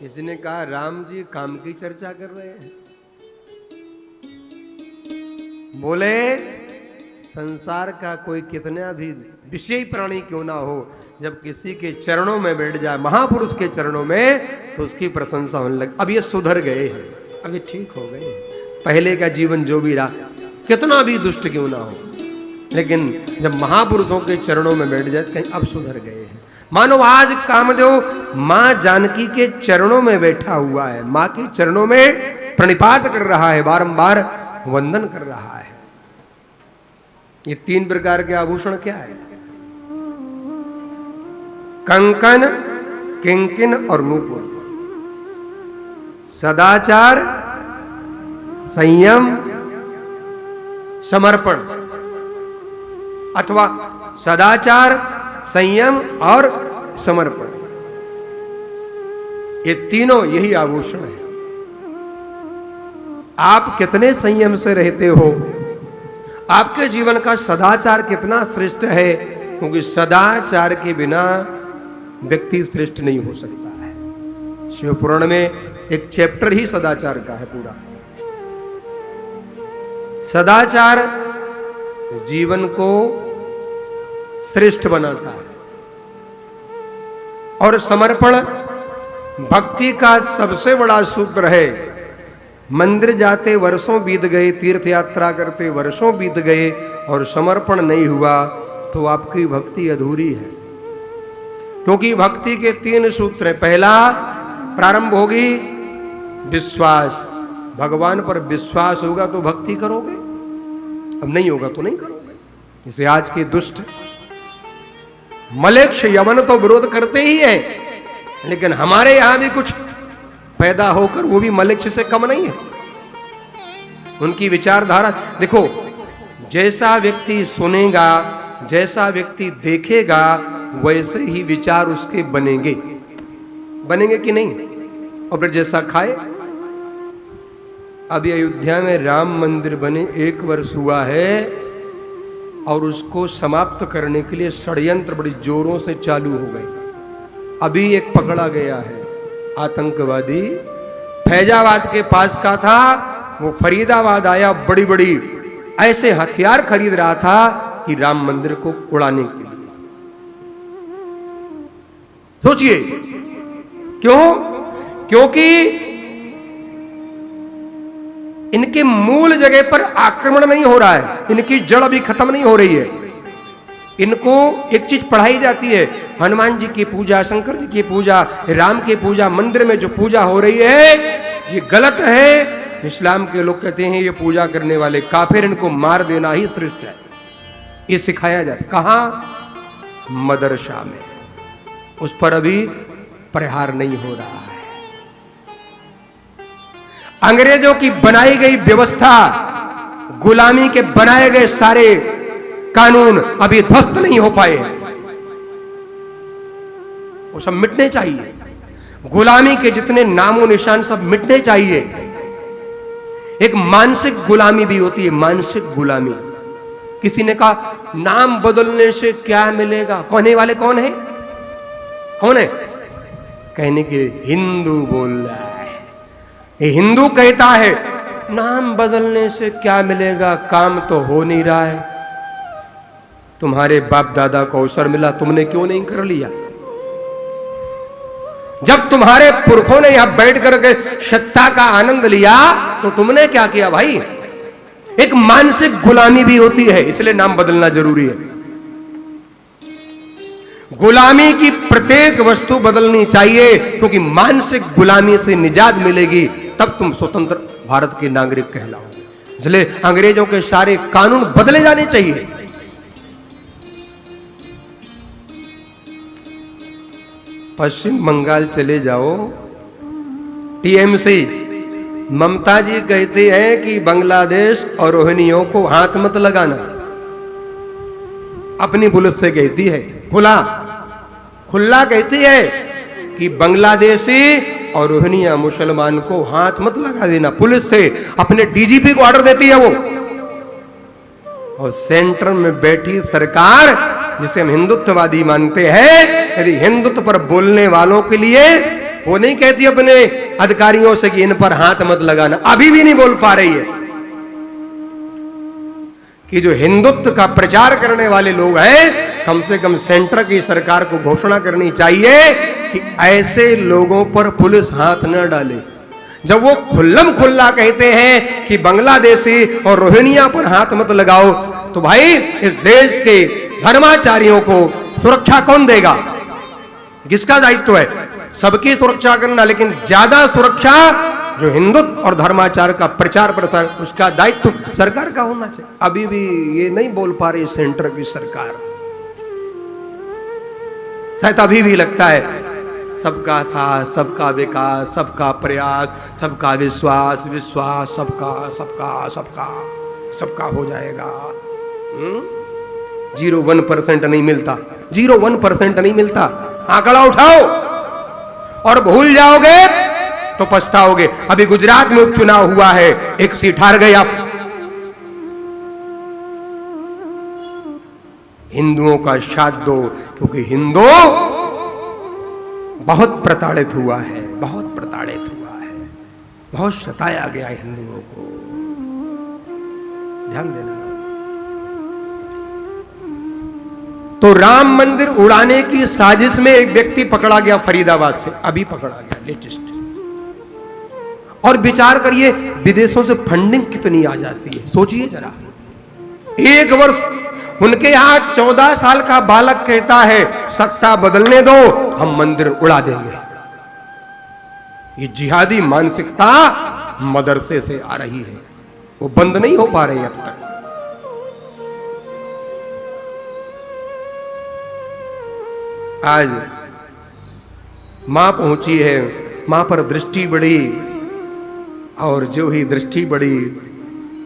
इसने कहा राम जी काम की चर्चा कर रहे हैं। बोले संसार का कोई कितना भी विषयी प्राणी क्यों ना हो, जब किसी के चरणों में बैठ जाए, महापुरुष के चरणों में, तो उसकी प्रशंसा होने लगे। अब ये सुधर गए हैं, अब ये ठीक हो गए हैं। पहले का जीवन जो भी रहा, कितना भी दुष्ट क्यों ना हो, लेकिन जब महापुरुषों के चरणों में बैठ जाए, कहीं अब सुधर गए हैं। मानो आज कामदेव मां जानकी के चरणों में बैठा हुआ है, मां के चरणों में प्रणिपात कर रहा है, बारंबार वंदन कर रहा है। ये 3 प्रकार के आभूषण क्या है? कंकन, किंकिन और नूपुर। सदाचार, संयम, समर्पण, अथवा सदाचार, संयम और समर्पण, ये तीनों यही आभूषण है। आप कितने संयम से रहते हो, आपके जीवन का सदाचार कितना श्रेष्ठ है, क्योंकि सदाचार के बिना व्यक्ति श्रेष्ठ नहीं हो सकता है। शिव पुराण में एक चैप्टर ही सदाचार का है पूरा। सदाचार जीवन को श्रेष्ठ बनाता है, और समर्पण भक्ति का सबसे बड़ा सूत्र है। मंदिर जाते वर्षों बीत गए, तीर्थ यात्रा करते वर्षों बीत गए, और समर्पण नहीं हुआ तो आपकी भक्ति अधूरी है। क्योंकि भक्ति के 3 सूत्र हैं। पहला, प्रारंभ होगी विश्वास, भगवान पर विश्वास होगा तो भक्ति करोगे, अब नहीं होगा तो नहीं करोगे। जैसे आज के दुष्ट मलेच्छ यवन तो विरोध करते ही है, लेकिन हमारे यहां भी कुछ पैदा होकर वो भी मलेच्छ से कम नहीं है। उनकी विचारधारा देखो, जैसा व्यक्ति सुनेगा, जैसा व्यक्ति देखेगा, वैसे ही विचार उसके बनेंगे। बनेंगे कि नहीं? और फिर जैसा खाए। अभी अयोध्या में राम मंदिर बने 1 वर्ष हुआ है, और उसको समाप्त करने के लिए षड्यंत्र बड़ी जोरों से चालू हो गए। अभी एक पकड़ा गया है आतंकवादी, फैजाबाद के पास का था, वो फरीदाबाद आया, बड़ी बड़ी ऐसे हथियार खरीद रहा था कि राम मंदिर को उड़ाने के लिए। सोचिए क्यों? क्योंकि इनके मूल जगह पर आक्रमण नहीं हो रहा है, इनकी जड़ अभी खत्म नहीं हो रही है। इनको एक चीज पढ़ाई जाती है, हनुमान जी की पूजा, शंकर जी की पूजा, राम की पूजा, मंदिर में जो पूजा हो रही है ये गलत है। इस्लाम के लोग कहते हैं ये पूजा करने वाले काफिर, इनको मार देना ही श्रेष्ठ है। ये सिखाया जाता। कहां? मदरसा में। उस पर अभी प्रहार नहीं हो रहा है। अंग्रेजों की बनाई गई व्यवस्था, गुलामी के बनाए गए सारे कानून अभी ध्वस्त नहीं हो पाए, वो सब मिटने चाहिए। गुलामी के जितने नामो निशान सब मिटने चाहिए। एक मानसिक गुलामी भी होती है, मानसिक गुलामी। किसी ने कहा नाम बदलने से क्या मिलेगा? कहने वाले कौन है? कौन है? कहने के हिंदू बोल रहा है। ये हिंदू कहता है नाम बदलने से क्या मिलेगा, काम तो हो नहीं रहा है। तुम्हारे बाप दादा को अवसर मिला, तुमने क्यों नहीं कर लिया? जब तुम्हारे पुरखों ने यहां बैठ करके सत्ता का आनंद लिया तो तुमने क्या किया भाई? एक मानसिक गुलामी भी होती है, इसलिए नाम बदलना जरूरी है। गुलामी की प्रत्येक वस्तु बदलनी चाहिए, क्योंकि मानसिक गुलामी से निजात मिलेगी, तब तुम स्वतंत्र भारत के नागरिक कहलाओगे। इसलिए अंग्रेजों के सारे कानून बदले जाने चाहिए। पश्चिम बंगाल चले जाओ, टीएमसी ममता जी कहती हैं कि बांग्लादेश और रोहिंग्याओं को हाथ मत लगाना। अपनी पुलिस से कहती है, खुला कहती है कि बांग्लादेशी और रोहिंग्या मुसलमान को हाथ मत लगा देना। पुलिस से अपने डीजीपी को ऑर्डर देती है वो। और सेंटर में बैठी सरकार, जिसे हम हिंदुत्ववादी मानते हैं, यदि हिंदुत्व पर बोलने वालों के लिए वो नहीं कहती अपने अधिकारियों से कि इन पर हाथ मत लगाना, अभी भी नहीं बोल पा रही है कि जो हिंदुत्व का प्रचार करने वाले लोग हैं, कम से कम सेंटर की सरकार को घोषणा करनी चाहिए कि ऐसे लोगों पर पुलिस हाथ न डाले। जब वो खुल्लम खुल्ला कहते हैं कि बांग्लादेशी और रोहिंग्या पर हाथ मत लगाओ, तो भाई इस देश के धर्माचार्यों को सुरक्षा कौन देगा? किसका दायित्व है? सबकी सुरक्षा करना, लेकिन ज्यादा सुरक्षा जो हिंदुत्व और धर्माचार का प्रचार प्रसार, उसका दायित्व सरकार का होना चाहिए। अभी भी ये नहीं बोल पा रही सेंटर की सरकार। शायद अभी भी लगता है सबका साथ, सबका विकास, सबका प्रयास, सबका विश्वास, विश्वास सबका सबका सबका सबका हो जाएगा। 0.1% नहीं मिलता, 0.1% नहीं मिलता। आंकड़ा उठाओ और भूल जाओगे तो पछताओगे। अभी गुजरात में उपचुनाव हुआ है, एक सीट हार गए आप। हिंदुओं का साथ दो, क्योंकि हिंदू बहुत प्रताड़ित हुआ है, बहुत प्रताड़ित हुआ है, बहुत सताया गया है हिंदुओं को। ध्यान देना। तो राम मंदिर उड़ाने की साजिश में एक व्यक्ति पकड़ा गया फरीदाबाद से, अभी पकड़ा गया, लेटेस्ट। और विचार करिए विदेशों से फंडिंग कितनी आ जाती है, सोचिए जरा। एक वर्ष उनके यहां 14 साल का बालक कहता है सत्ता बदलने दो, हम मंदिर उड़ा देंगे। ये जिहादी मानसिकता मदरसे से आ रही है, वो बंद नहीं हो पा रही अब तक। आज मां पहुंची है, मां पर दृष्टि बढ़ी, और जो ही दृष्टि बढ़ी